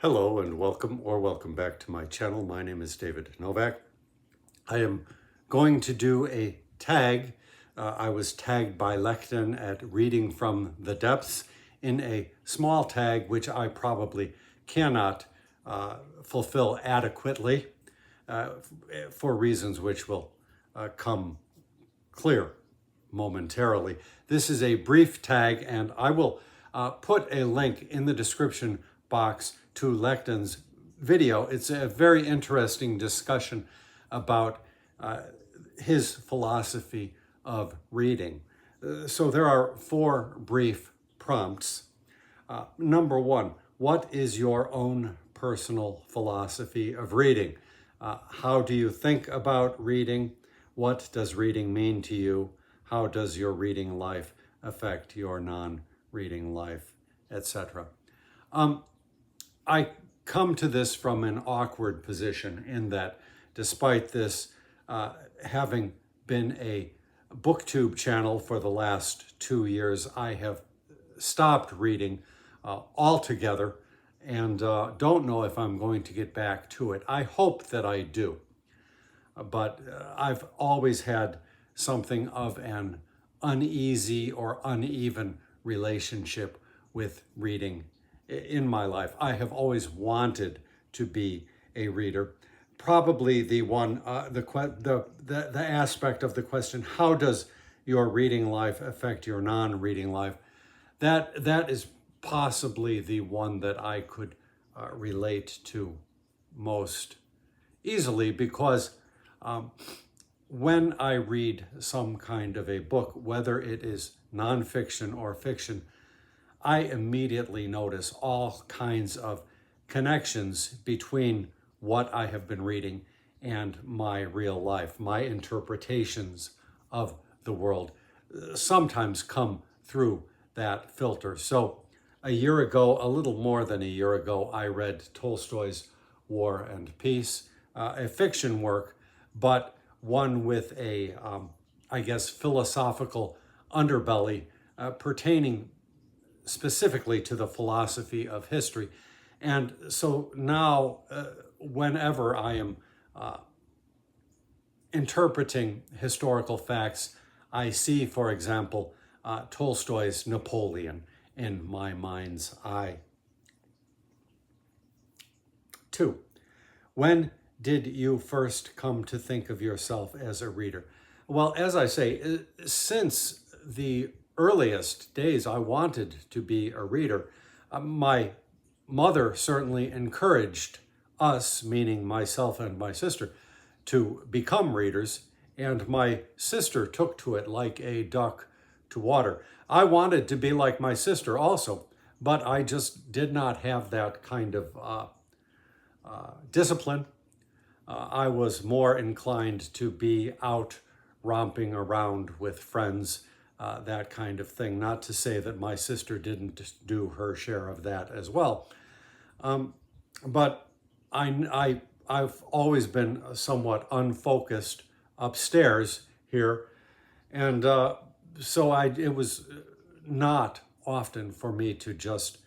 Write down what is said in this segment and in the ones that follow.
Hello and welcome back to my channel. My name is David Novak. I am going to do a tag. I was tagged by Lekden at Reading from the Depths in a small tag which I probably cannot fulfill adequately for reasons which will come clear momentarily. This is a brief tag, and I will put a link in the description box to Lekden's video. It's a very interesting discussion about his philosophy of reading. So there are four brief prompts. Number one, what is your own personal philosophy of reading? How do you think about reading? What does reading mean to you? How does your reading life affect your non-reading life, etc.? I come to this from an awkward position in that despite this having been a booktube channel for the last 2 years, I have stopped reading altogether and don't know if I'm going to get back to it. I hope that I do, but I've always had something of an uneasy or uneven relationship with reading in my life. I have always wanted to be a reader. Probably the one, the aspect of the question, how does your reading life affect your non-reading life? That is possibly the one that I could relate to most easily, because when I read some kind of a book, whether it is nonfiction or fiction, I immediately notice all kinds of connections between what I have been reading and my real life. My interpretations of the world sometimes come through that filter. So a year ago, a little more than a year ago, I read Tolstoy's War and Peace, a fiction work, but one with a, I guess, philosophical underbelly pertaining specifically to the philosophy of history. And so now, whenever I am interpreting historical facts, I see, for example, Tolstoy's Napoleon in my mind's eye. 2. When did you first come to think of yourself as a reader? Well, as I say, since the earliest days, I wanted to be a reader. My mother certainly encouraged us, meaning myself and my sister, to become readers, and my sister took to it like a duck to water. I wanted to be like my sister also, but I just did not have that kind of discipline. I was more inclined to be out romping around with friends, that kind of thing. Not to say that my sister didn't do her share of that as well. But I've always been somewhat unfocused upstairs here. And so it was not often for me to just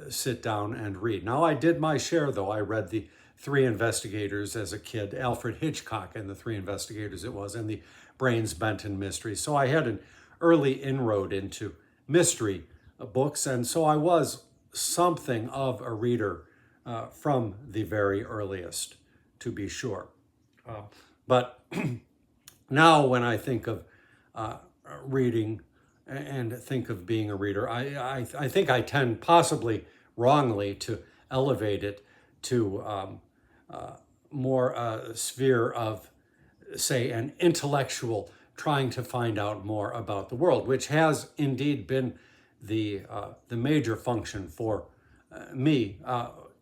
sit down and read. Now, I did my share, though. I read the Three Investigators as a kid, Alfred Hitchcock and the Three Investigators it was, and the Brains Benton mysteries. So I had an early inroad into mystery books, and so I was something of a reader from the very earliest, to be sure. But now when I think of reading and think of being a reader, I think I tend, possibly wrongly, to elevate it to more sphere of, say, an intellectual trying to find out more about the world, which has indeed been the major function for me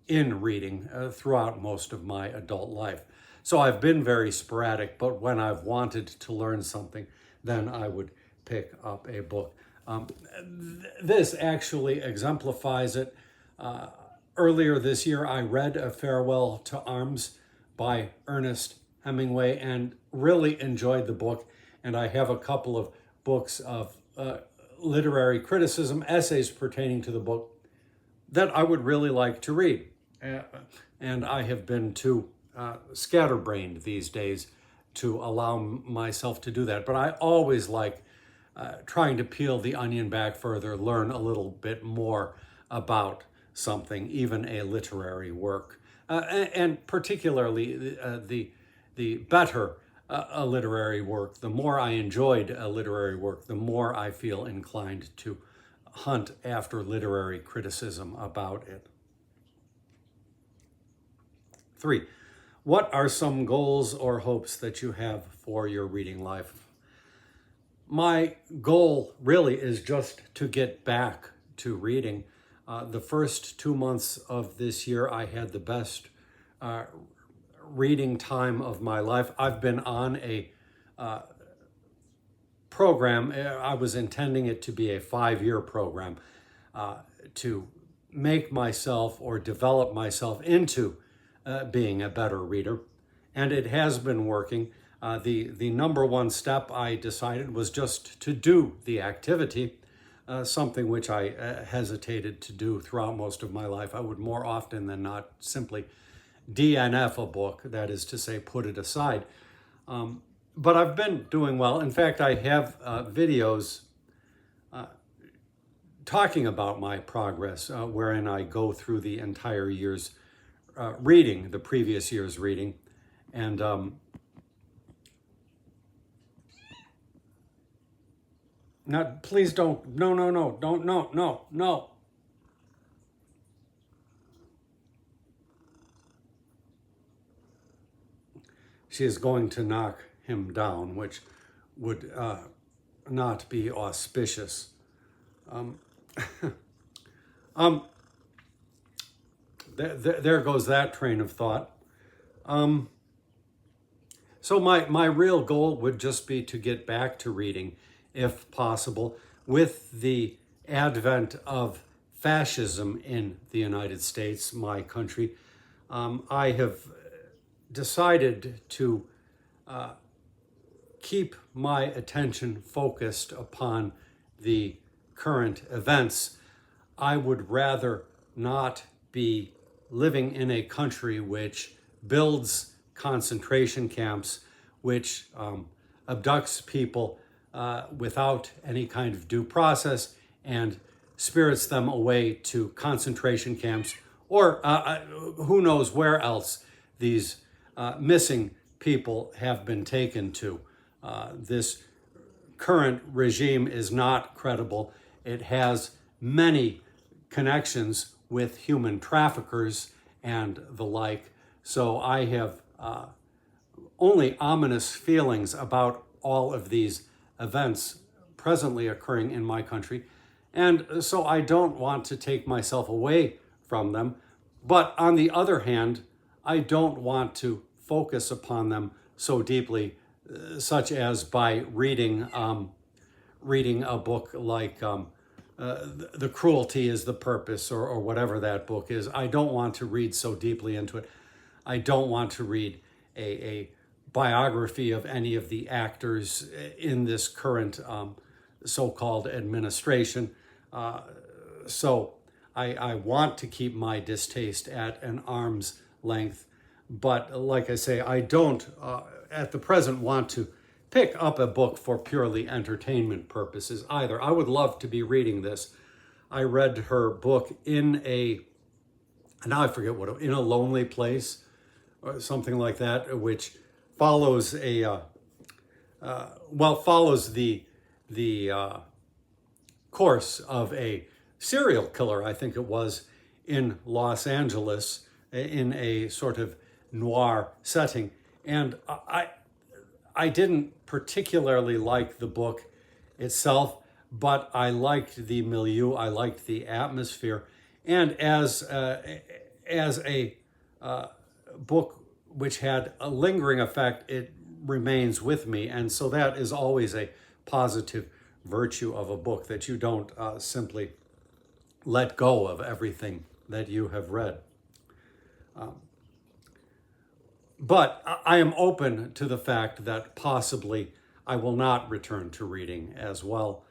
in reading throughout most of my adult life. So I've been very sporadic, but when I've wanted to learn something, then I would pick up a book. This actually exemplifies it. Earlier this year, I read A Farewell to Arms by Ernest Hemingway and really enjoyed the book. And I have a couple of books of literary criticism, essays pertaining to the book, that I would really like to read. and I have been too scatterbrained these days to allow myself to do that. But I always like trying to peel the onion back further, learn a little bit more about something, even a literary work, and particularly the better a literary work, the more I enjoyed a literary work, the more I feel inclined to hunt after literary criticism about it. 3. What are some goals or hopes that you have for your reading life? My goal really is just to get back to reading. The first 2 months of this year, I had the best reading time of my life. I've been on a program. I was intending it to be a 5-year program to make myself or develop myself into being a better reader. And it has been working. The number one step I decided was just to do the activity, something which I hesitated to do throughout most of my life. I would more often than not simply DNF a book, that is to say, put it aside. But I've been doing well. In fact, I have videos talking about my progress, wherein I go through the entire year's reading, the previous year's reading. And please don't, no. She is going to knock him down, which would not be auspicious. There goes that train of thought. So my real goal would just be to get back to reading, if possible. With the advent of fascism in the United States, my country, I have decided to keep my attention focused upon the current events. I would rather not be living in a country which builds concentration camps, which abducts people without any kind of due process and spirits them away to concentration camps, or who knows where else these missing people have been taken to. This current regime is not credible. It has many connections with human traffickers and the like. So I have only ominous feelings about all of these events presently occurring in my country. And so I don't want to take myself away from them. But on the other hand, I don't want to focus upon them so deeply, such as by reading a book like The Cruelty is the Purpose, or whatever that book is. I don't want to read so deeply into it. I don't want to read a biography of any of the actors in this current so-called administration. So I want to keep my distaste at an arm's length. But like I say, I don't at the present want to pick up a book for purely entertainment purposes either. I would love to be reading this. I read her book in now I forget what, In a Lonely Place, or something like that, which follows follows the course of a serial killer, I think it was, in Los Angeles, in a sort of noir setting. And I didn't particularly like the book itself, but I liked the milieu, I liked the atmosphere. And as a book which had a lingering effect, it remains with me. And so that is always a positive virtue of a book, that you don't simply let go of everything that you have read. But I am open to the fact that possibly I will not return to reading as well.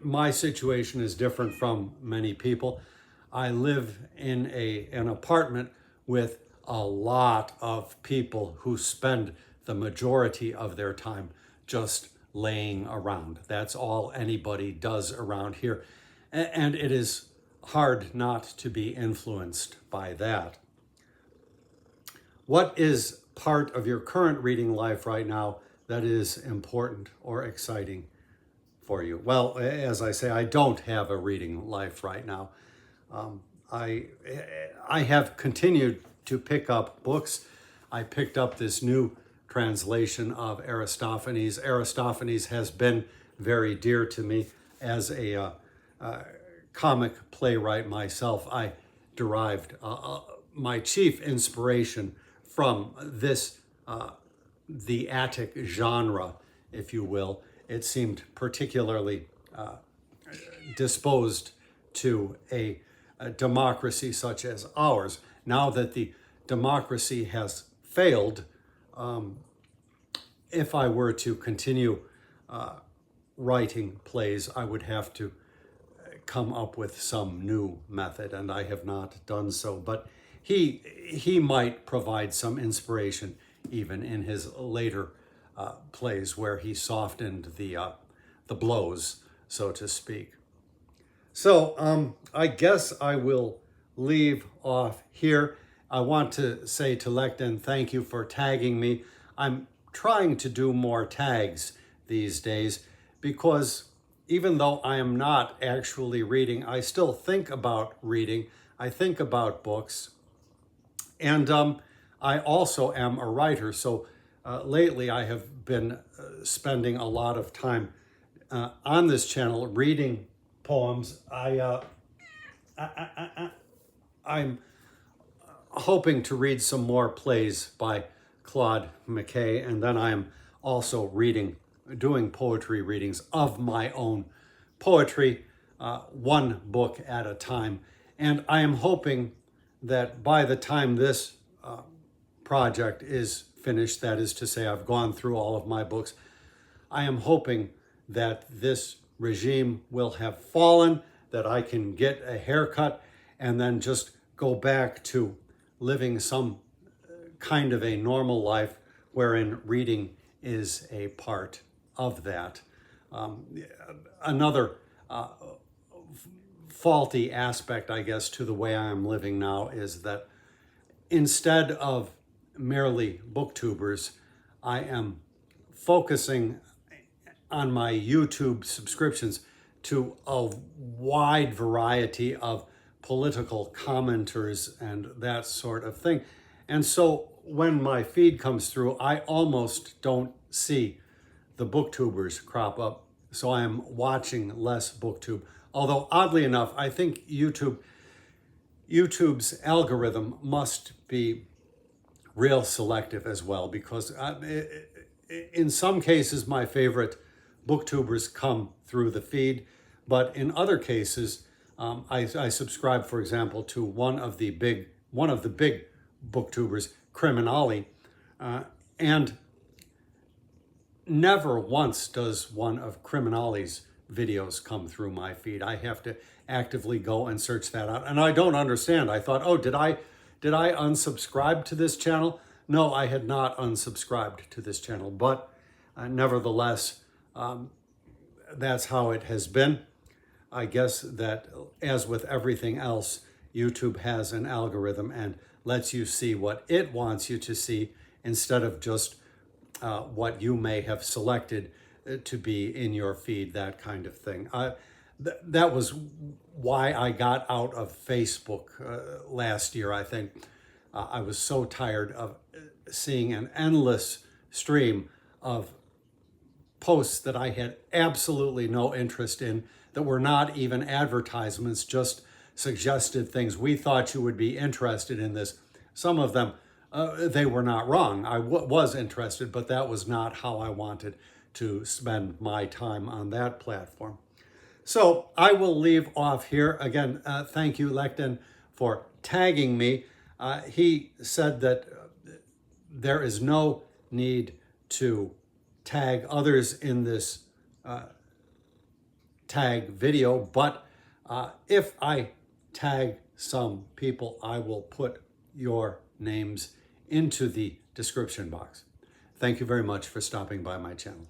My situation is different from many people. I live in an apartment with a lot of people who spend the majority of their time just laying around. That's all anybody does around here. And it is hard not to be influenced by that. What is part of your current reading life right now that is important or exciting for you? Well, as I say, I don't have a reading life right now. I have continued to pick up books. I picked up this new translation of Aristophanes. Aristophanes has been very dear to me as a comic playwright myself. I derived my chief inspiration from this, the Attic genre, if you will. It seemed particularly disposed to a democracy such as ours. Now that the democracy has failed, if I were to continue writing plays, I would have to come up with some new method, and I have not done so. But he might provide some inspiration even in his later plays, where he softened the blows, so to speak. So I guess I will leave off here. I want to say to Lekden, thank you for tagging me. I'm trying to do more tags these days because even though I am not actually reading, I still think about reading. I think about books. And I also am a writer. So lately I have been spending a lot of time on this channel reading poems. I'm hoping to read some more plays by Claude McKay, and then I am also doing poetry readings of my own poetry, one book at a time. And I am hoping that by the time this project is finished, that is to say, I've gone through all of my books, I am hoping that this regime will have fallen, that I can get a haircut, and then just go back to living some kind of a normal life wherein reading is a part of that. Another faulty aspect, I guess, to the way I am living now is that instead of merely booktubers, I am focusing on my YouTube subscriptions to a wide variety of political commenters and that sort of thing. And so when my feed comes through, I almost don't see the booktubers crop up. So I am watching less booktube. Although oddly enough, I think YouTube's algorithm must be real selective as well, because in some cases my favorite booktubers come through the feed, but in other cases I subscribe, for example, to one of the big booktubers, Criminali, and never once does one of Criminali's videos come through my feed. I have to actively go and search that out, and I don't understand. I thought, oh, did I unsubscribe to this channel? No, I had not unsubscribed to this channel, but nevertheless, that's how it has been. I guess that, as with everything else, YouTube has an algorithm and lets you see what it wants you to see instead of just what you may have selected to be in your feed, that kind of thing. That was why I got out of Facebook last year, I think. I was so tired of seeing an endless stream of posts that I had absolutely no interest in, that were not even advertisements, just suggested things. We thought you would be interested in this. Some of them, they were not wrong. I was interested, but that was not how I wanted to spend my time on that platform. So I will leave off here. Again, thank you, Lekden, for tagging me. He said that there is no need to tag others in this tag video, but if I tag some people, I will put your names into the description box. Thank you very much for stopping by my channel.